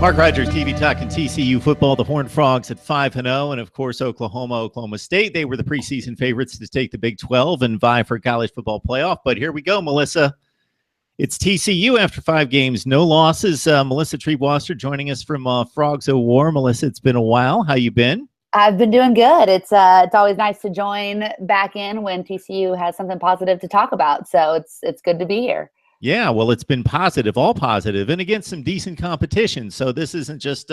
Mark Rogers TV talking TCU football. The Horned Frogs at 5-0, and of course Oklahoma State. They were the preseason favorites to take the Big 12 and vie for college football playoff. But here we go, Melissa. It's TCU after 5 games, no losses. Melissa Treebwasser joining us from Frogs O' War. Melissa, it's been a while. How you been? I've been doing good. It's always nice to join back in when TCU has something positive to talk about. So it's good to be here. Yeah, well, it's been positive, all positive, and against some decent competition. So this isn't just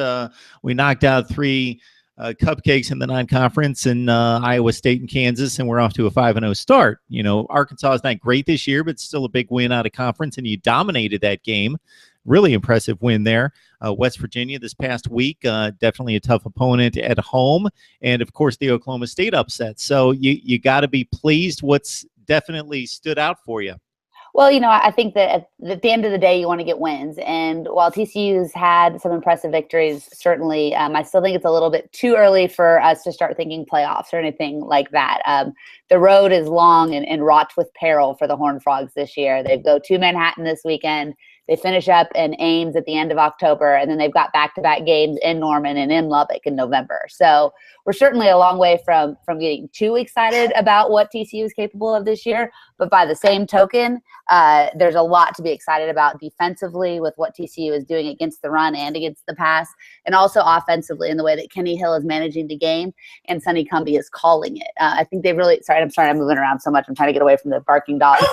we knocked out 3 cupcakes in the non-conference in Iowa State and Kansas, and we're off to a 5-0 start. You know, Arkansas is not great this year, but still a big win out of conference, and you dominated that game. Really impressive win there. West Virginia this past week, definitely a tough opponent at home, and of course the Oklahoma State upset. So you got to be pleased. What's definitely stood out for you? Well, you know, I think that at the end of the day, you want to get wins. And while TCU's had some impressive victories, certainly, I still think it's a little bit too early for us to start thinking playoffs or anything like that. The road is long and wrought with peril for the Horned Frogs this year. They go to Manhattan this weekend. They finish up in Ames at the end of October, and then they've got back-to-back games in Norman and in Lubbock in November. So we're certainly a long way from getting too excited about what TCU is capable of this year. But by the same token, there's a lot to be excited about defensively with what TCU is doing against the run and against the pass, and also offensively in the way that Kenny Hill is managing the game and Sonny Cumbie is calling it. I think they've really – sorry, I'm moving around so much. I'm trying to get away from the barking dogs.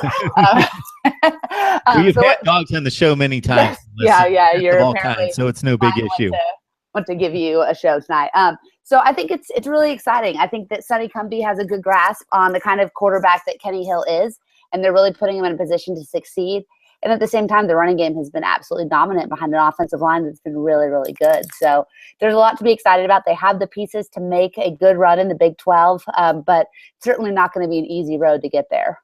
We've had dogs on the show many times. Yeah, you're all kinds, so it's no big issue. Want to give you a show tonight. So I think it's really exciting. I think that Sonny Cumbie has a good grasp on the kind of quarterback that Kenny Hill is, and they're really putting him in a position to succeed. And at the same time, the running game has been absolutely dominant behind an offensive line that's been really, really good. So there's a lot to be excited about. They have the pieces to make a good run in the Big 12, but certainly not going to be an easy road to get there.